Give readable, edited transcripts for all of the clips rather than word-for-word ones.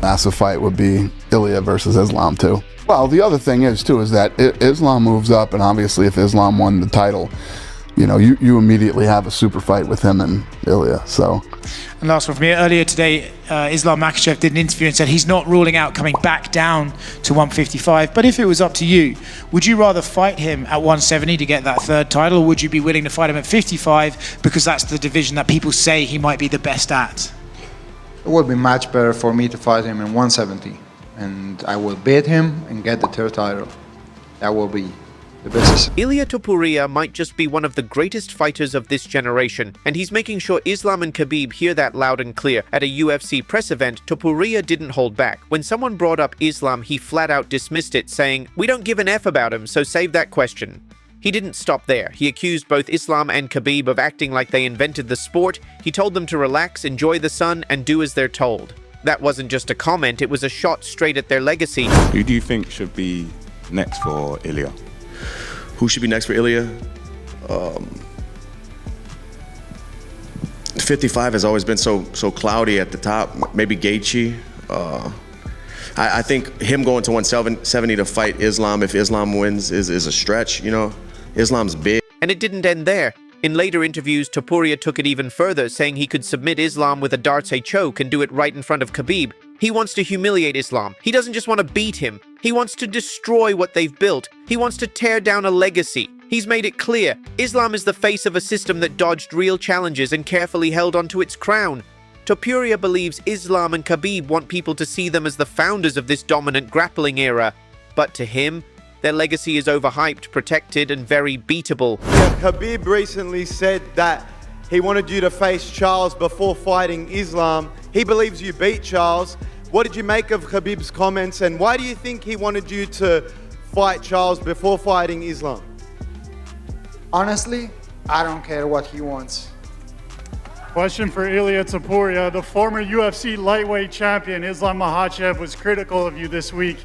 Massive fight would be Ilia versus Islam too. Well, the other thing is too is that Islam moves up, and obviously if Islam won the title, you know, you immediately have a super fight with him and Ilia. So. And last one from me. Earlier today, Islam Makhachev did an interview and said he's not ruling out coming back down to 155. But if it was up to you, would you rather fight him at 170 to get that third title, or would you be willing to fight him at 55 because that's the division that people say he might be the best at? It would be much better for me to fight him in 170, and I will beat him and get the third title. That will be the best. Ilia Topuria might just be one of the greatest fighters of this generation, and he's making sure Islam and Khabib hear that loud and clear. At a UFC press event, Topuria didn't hold back. When someone brought up Islam, he flat out dismissed it, saying, "We don't give an F about him, so save that question." He didn't stop there. He accused both Islam and Khabib of acting like they invented the sport. He told them to relax, enjoy the sun, and do as they're told. That wasn't just a comment, it was a shot straight at their legacy. Who do you think should be next for Ilia? Who should be next for Ilia? 55 has always been so cloudy at the top. Maybe Gaethje. I think him going to 170 to fight Islam, if Islam wins, is a stretch, you know? Islam's big. And it didn't end there. In later interviews, Topuria took it even further, saying he could submit Islam with a darts-a choke and do it right in front of Khabib. He wants to humiliate Islam. He doesn't just want to beat him. He wants to destroy what they've built. He wants to tear down a legacy. He's made it clear. Islam is the face of a system that dodged real challenges and carefully held onto its crown. Topuria believes Islam and Khabib want people to see them as the founders of this dominant grappling era. But to him, their legacy is overhyped, protected, and very beatable. Yeah, Khabib recently said that he wanted you to face Charles before fighting Islam. He believes you beat Charles. What did you make of Khabib's comments, and why do you think he wanted you to fight Charles before fighting Islam? Honestly, I don't care what he wants. Question for Ilia Topuria. The former UFC lightweight champion Islam Makhachev was critical of you this week.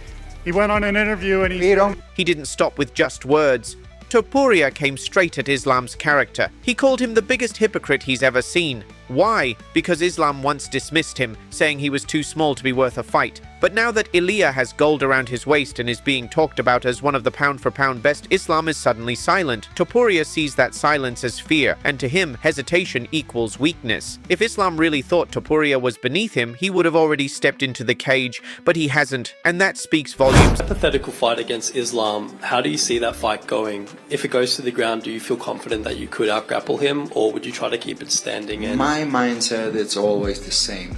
He went on an interview and he didn't stop with just words. Topuria came straight at Islam's character. He called him the biggest hypocrite he's ever seen. Why? Because Islam once dismissed him, saying he was too small to be worth a fight. But now that Ilia has gold around his waist and is being talked about as one of the pound-for-pound best, Islam is suddenly silent. Topuria sees that silence as fear, and to him, hesitation equals weakness. If Islam really thought Topuria was beneath him, he would have already stepped into the cage, but he hasn't, and that speaks volumes. Hypothetical fight against Islam, how do you see that fight going? If it goes to the ground, do you feel confident that you could out-grapple him, or would you try to keep it standing? And my mindset is always the same.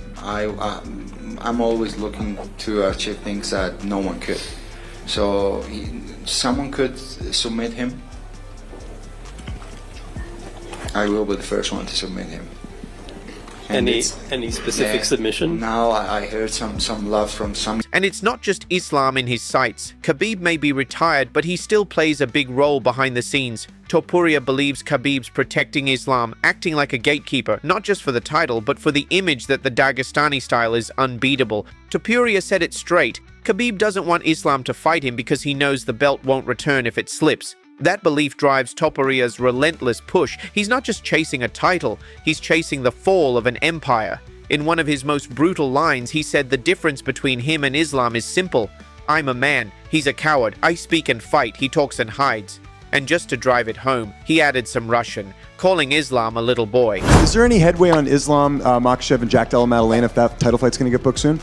I'm always looking to achieve things that no one could. So someone could submit him. I will be the first one to submit him. And any specific submission? Now I heard some love from some. And it's not just Islam in his sights. Khabib may be retired, but he still plays a big role behind the scenes. Topuria believes Khabib's protecting Islam, acting like a gatekeeper, not just for the title, but for the image that the Dagestani style is unbeatable. Topuria said it straight. Khabib doesn't want Islam to fight him because he knows the belt won't return if it slips. That belief drives Topuria's relentless push. He's not just chasing a title, he's chasing the fall of an empire. In one of his most brutal lines, he said the difference between him and Islam is simple. I'm a man, he's a coward, I speak and fight, he talks and hides. And just to drive it home, he added some Russian, calling Islam a little boy. Is there any headway on Islam, Makhachev, and Jack Della Maddalena if that title fight's going to get booked soon?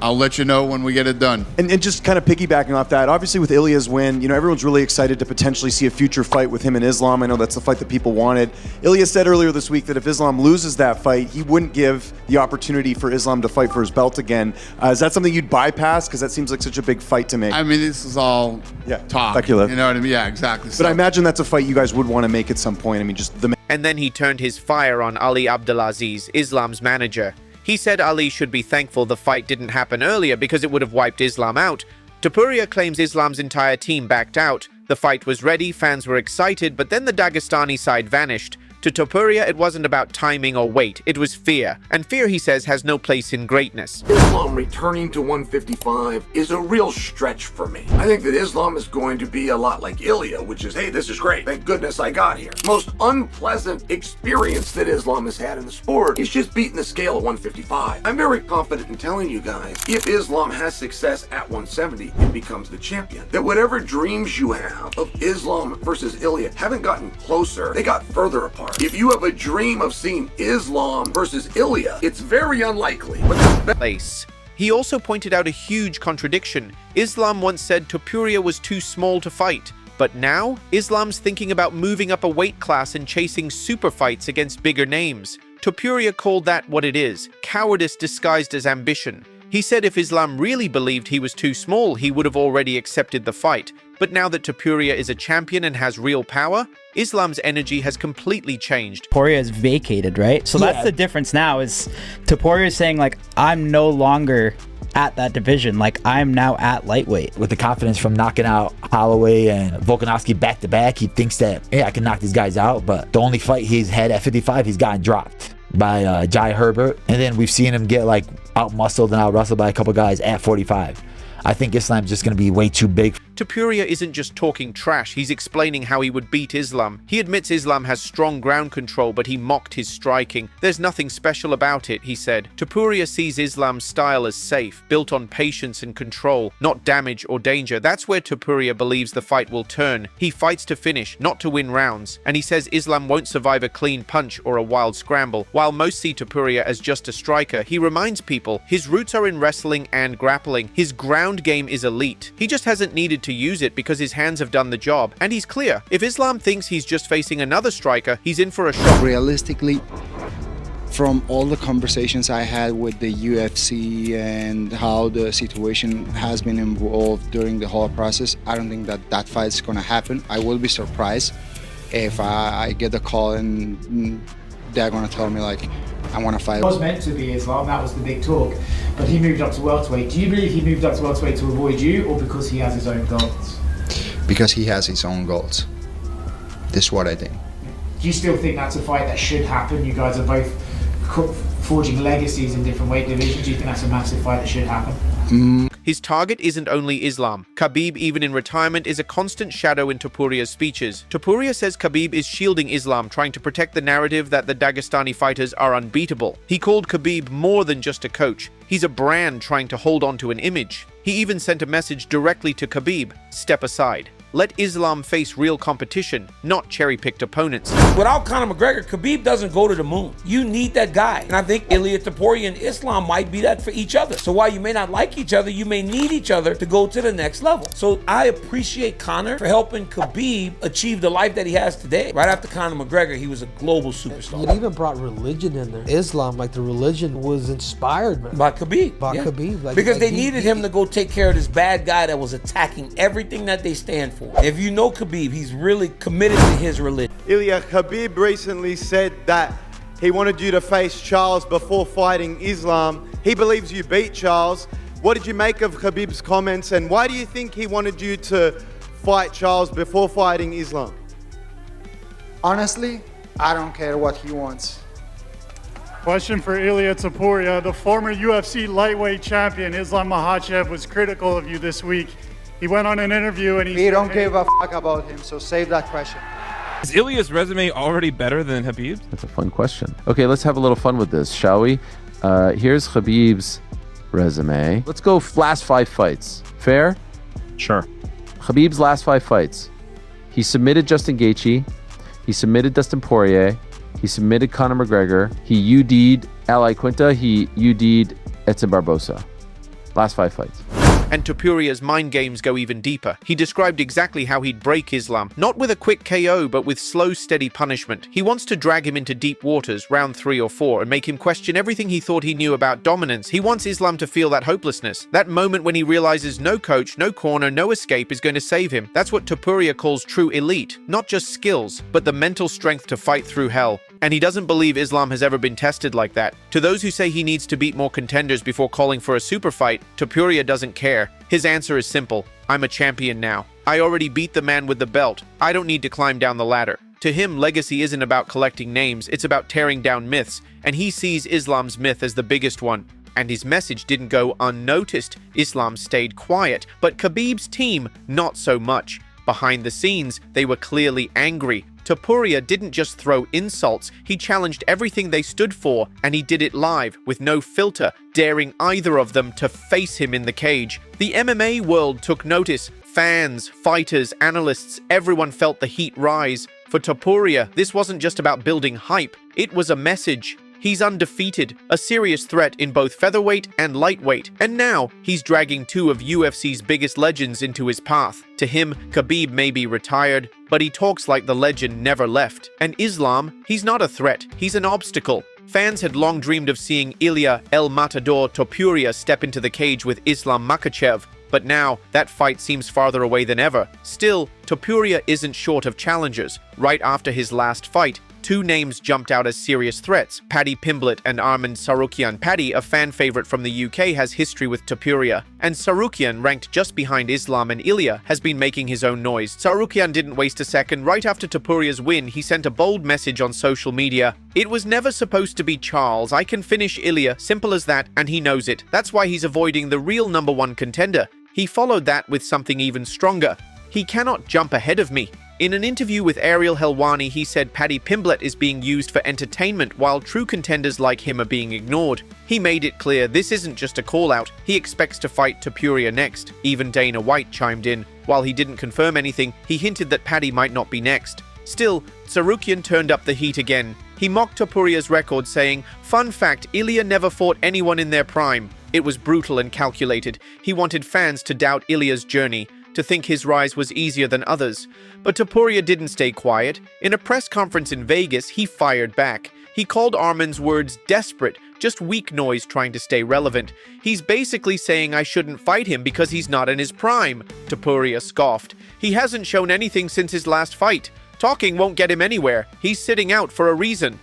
I'll let you know when we get it done. And just kind of piggybacking off that, obviously with Ilia's win, you know, everyone's really excited to potentially see a future fight with him and Islam. I know that's the fight that people wanted. Ilia said earlier this week that if Islam loses that fight, he wouldn't give the opportunity for Islam to fight for his belt again. Is that something you'd bypass? Because that seems like such a big fight to make. I mean, this is all talk. Speculative. You know what I mean? Yeah, exactly. But I imagine that's a fight you guys would want to make at some point. I mean, just the... And then he turned his fire on Ali Abdelaziz, Islam's manager. He said Ali should be thankful the fight didn't happen earlier because it would have wiped Islam out. Topuria claims Islam's entire team backed out. The fight was ready, fans were excited, but then the Dagestani side vanished. To Topuria, it wasn't about timing or weight, it was fear. And fear, he says, has no place in greatness. Islam returning to 155 is a real stretch for me. I think that Islam is going to be a lot like Ilia, which is, hey, this is great. Thank goodness I got here. Most unpleasant experience that Islam has had in the sport is just beating the scale at 155. I'm very confident in telling you guys, if Islam has success at 170 and becomes the champion, that whatever dreams you have of Islam versus Ilia haven't gotten closer, they got further apart. If you have a dream of seeing Islam versus Ilia, it's very unlikely. But place. He also pointed out a huge contradiction. Islam once said Topuria was too small to fight. But now, Islam's thinking about moving up a weight class and chasing super fights against bigger names. Topuria called that what it is, cowardice disguised as ambition. He said if Islam really believed he was too small, he would have already accepted the fight. But now that Topuria is a champion and has real power, Islam's energy has completely changed. Topuria is vacated, right? So that's the difference now is Topuria is saying, like, I'm no longer at that division. Like, I'm now at lightweight. With the confidence from knocking out Holloway and Volkanovski back-to-back, he thinks that, hey, I can knock these guys out. But the only fight he's had at 55, he's gotten dropped by Jai Herbert. And then we've seen him get, like, out-muscled and out-wrestled by a couple guys at 45. I think Islam's just going to be way too big. Topuria isn't just talking trash, he's explaining how he would beat Islam. He admits Islam has strong ground control, but he mocked his striking. There's nothing special about it, he said. Topuria sees Islam's style as safe, built on patience and control, not damage or danger. That's where Topuria believes the fight will turn. He fights to finish, not to win rounds. And he says Islam won't survive a clean punch or a wild scramble. While most see Topuria as just a striker, he reminds people his roots are in wrestling and grappling. His ground game is elite. He just hasn't needed to use it because his hands have done the job. And he's clear. If Islam thinks he's just facing another striker, he's in for a shock. Realistically, from all the conversations I had with the UFC and how the situation has been involved during the whole process, I don't think that that fight is going to happen. I will be surprised if I get the call and they're going to tell me, like, I want to fight. It was meant to be Islam, that was the big talk, but he moved up to welterweight. Do you believe he moved up to welterweight to avoid you, or because he has his own goals? Because he has his own goals. This is what I think. Do you still think that's a fight that should happen? You guys are both forging legacies in different weight divisions. Do you think that's a massive fight that should happen? His target isn't only Islam. Khabib, even in retirement, is a constant shadow in Topuria's speeches. Topuria says Khabib is shielding Islam, trying to protect the narrative that the Dagestani fighters are unbeatable. He called Khabib more than just a coach. He's a brand trying to hold on to an image. He even sent a message directly to Khabib: step aside. Let Islam face real competition, not cherry-picked opponents. Without Conor McGregor, Khabib doesn't go to the moon. You need that guy. And I think Ilia Topuria and Islam might be that for each other. So while you may not like each other, you may need each other to go to the next level. So I appreciate Conor for helping Khabib achieve the life that he has today. Right after Conor McGregor, he was a global superstar. It even brought religion in there. Islam, like the religion was inspired, man. By Khabib. By Khabib. Like, because they needed him to go take care of this bad guy that was attacking everything that they stand for. If you know Khabib, he's really committed to his religion. Ilia, Khabib recently said that he wanted you to face Charles before fighting Islam. He believes you beat Charles. What did you make of Khabib's comments, and why do you think he wanted you to fight Charles before fighting Islam? Honestly, I don't care what he wants. Question for Ilia Topuria. The former UFC lightweight champion, Islam Makhachev, was critical of you this week. He went on an interview and he We don't give a fuck about him, so save that question. Is Ilia's resume already better than Khabib's? That's a fun question. Okay, let's have a little fun with this, shall we? Here's Khabib's resume. Let's go last 5 fights. Fair? Sure. Khabib's last 5 fights. He submitted Justin Gaethje. He submitted Dustin Poirier. He submitted Conor McGregor. He UD'd Ali Quinta. He UD'd Edson Barbosa. Last 5 fights. And Topuria's mind games go even deeper. He described exactly how he'd break Islam, not with a quick KO, but with slow, steady punishment. He wants to drag him into deep waters, round 3 or 4, and make him question everything he thought he knew about dominance. He wants Islam to feel that hopelessness, that moment when he realizes no coach, no corner, no escape is going to save him. That's what Topuria calls true elite, not just skills, but the mental strength to fight through hell. And he doesn't believe Islam has ever been tested like that. To those who say he needs to beat more contenders before calling for a super fight, Topuria doesn't care. His answer is simple: I'm a champion now. I already beat the man with the belt. I don't need to climb down the ladder. To him, legacy isn't about collecting names, it's about tearing down myths, and he sees Islam's myth as the biggest one. And his message didn't go unnoticed. Islam stayed quiet, but Khabib's team, not so much. Behind the scenes, they were clearly angry. Topuria didn't just throw insults, he challenged everything they stood for, and he did it live, with no filter, daring either of them to face him in the cage. The MMA world took notice. Fans, fighters, analysts, everyone felt the heat rise. For Topuria, this wasn't just about building hype, it was a message. He's undefeated, a serious threat in both featherweight and lightweight, and now he's dragging two of UFC's biggest legends into his path. To him, Khabib may be retired, but he talks like the legend never left. And Islam, he's not a threat, he's an obstacle. Fans had long dreamed of seeing Ilia El Matador Topuria step into the cage with Islam Makhachev, but now that fight seems farther away than ever. Still, Topuria isn't short of challengers. Right after his last fight, two names jumped out as serious threats, Paddy Pimblett and Arman Tsarukyan. Paddy, a fan favorite from the UK, has history with Topuria, and Tsarukyan, ranked just behind Islam and Ilia, has been making his own noise. Tsarukyan didn't waste a second. Right after Topuria's win, he sent a bold message on social media. "It was never supposed to be Charles. I can finish Ilia, simple as that, and he knows it. That's why he's avoiding the real #1 contender." He followed that with something even stronger. "He cannot jump ahead of me." In an interview with Ariel Helwani, he said Paddy Pimblett is being used for entertainment while true contenders like him are being ignored. He made it clear this isn't just a call-out, he expects to fight Topuria next. Even Dana White chimed in. While he didn't confirm anything, he hinted that Paddy might not be next. Still, Tsarukyan turned up the heat again. He mocked Topuria's record, saying, "Fun fact, Ilia never fought anyone in their prime." It was brutal and calculated. He wanted fans to doubt Ilia's journey, to think his rise was easier than others. But Topuria didn't stay quiet. In a press conference in Vegas, he fired back. He called Arman's words desperate, just weak noise trying to stay relevant. He's basically saying I shouldn't fight him because he's not in his prime. Topuria scoffed. He hasn't shown anything since his last fight. Talking won't get him anywhere. He's sitting out for a reason.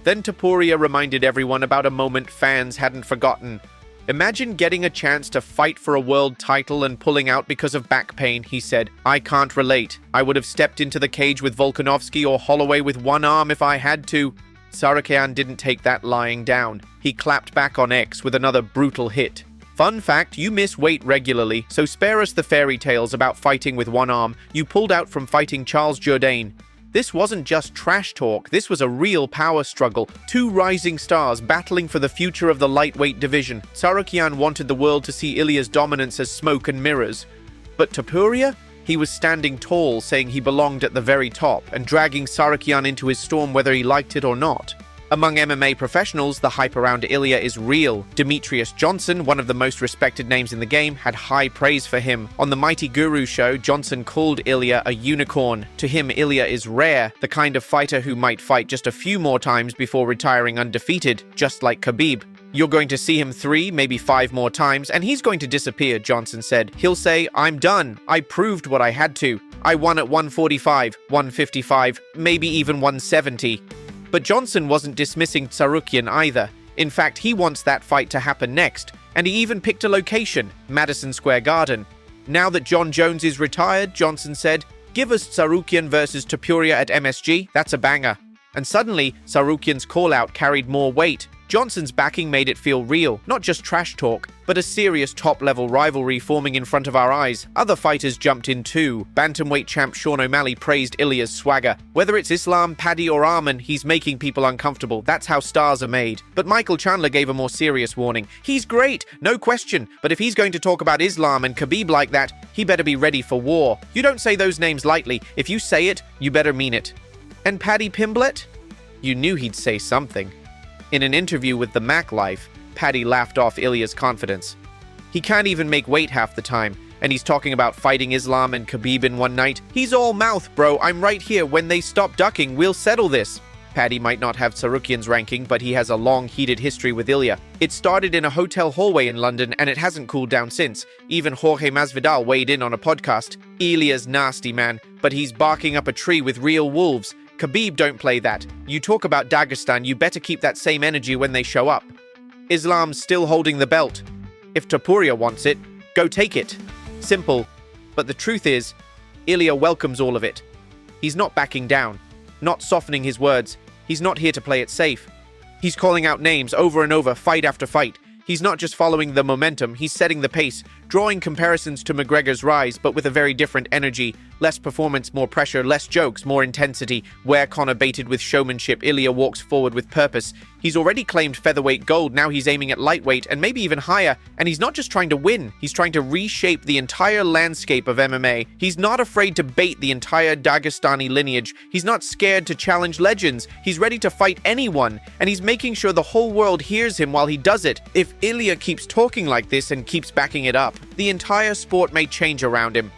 Then Topuria reminded everyone about a moment fans hadn't forgotten. "Imagine getting a chance to fight for a world title and pulling out because of back pain," he said. "I can't relate. I would have stepped into the cage with Volkanovski or Holloway with one arm if I had to." Tsarukyan didn't take that lying down. He clapped back on X with another brutal hit. "Fun fact, you miss weight regularly, so spare us the fairy tales about fighting with one arm. You pulled out from fighting Charles Jourdain." This wasn't just trash talk, this was a real power struggle. Two rising stars battling for the future of the lightweight division. Tsarukyan wanted the world to see Ilia's dominance as smoke and mirrors. But Topuria? He was standing tall, saying he belonged at the very top, and dragging Tsarukyan into his storm whether he liked it or not. Among MMA professionals, the hype around Ilia is real. Demetrius Johnson, one of the most respected names in the game, had high praise for him. On the Mighty Guru show, Johnson called Ilia a unicorn. To him, Ilia is rare, the kind of fighter who might fight just a few more times before retiring undefeated, just like Khabib. "You're going to see him 3, maybe 5 more times, and he's going to disappear," Johnson said. "He'll say, 'I'm done. I proved what I had to. I won at 145, 155, maybe even 170. But Johnson wasn't dismissing Tsarukyan either. In fact, he wants that fight to happen next, and he even picked a location, Madison Square Garden. Now that John Jones is retired, Johnson said, "Give us Tsarukyan versus Topuria at MSG, that's a banger." And suddenly, Tsarukyan's call-out carried more weight. Johnson's backing made it feel real, not just trash talk, but a serious top-level rivalry forming in front of our eyes. Other fighters jumped in too. Bantamweight champ Sean O'Malley praised Ilia's swagger. Whether it's Islam, Paddy or Arman, he's making people uncomfortable. That's how stars are made. But Michael Chandler gave a more serious warning. "He's great, no question, but if he's going to talk about Islam and Khabib like that, he better be ready for war. You don't say those names lightly. If you say it, you better mean it." And Paddy Pimblett? You knew he'd say something. In an interview with the Mac Life, Paddy laughed off Ilia's confidence. "He can't even make weight half the time, and he's talking about fighting Islam and Khabib in one night. He's all mouth, bro. I'm right here. When they stop ducking, we'll settle this." Paddy might not have Tsarukyan's ranking, but he has a long, heated history with Ilia. It started in a hotel hallway in London, and it hasn't cooled down since. Even Jorge Masvidal weighed in on a podcast. "Ilia's nasty, man, but he's barking up a tree with real wolves. Khabib don't play that. You talk about Dagestan, you better keep that same energy when they show up. Islam's still holding the belt. If Topuria wants it, go take it. Simple. But the truth is, Ilia welcomes all of it. He's not backing down. not softening his words. He's not here to play it safe. He's calling out names over and over, fight after fight. He's not just following the momentum, he's setting the pace, drawing comparisons to McGregor's rise, but with a very different energy. Less performance, more pressure, less jokes, more intensity. Where Conor baited with showmanship, Ilia walks forward with purpose. He's already claimed featherweight gold, now he's aiming at lightweight and maybe even higher. And he's not just trying to win, he's trying to reshape the entire landscape of MMA. He's not afraid to bait the entire Dagestani lineage. He's not scared to challenge legends. He's ready to fight anyone, and he's making sure the whole world hears him while he does it. If Ilia keeps talking like this and keeps backing it up, the entire sport may change around him.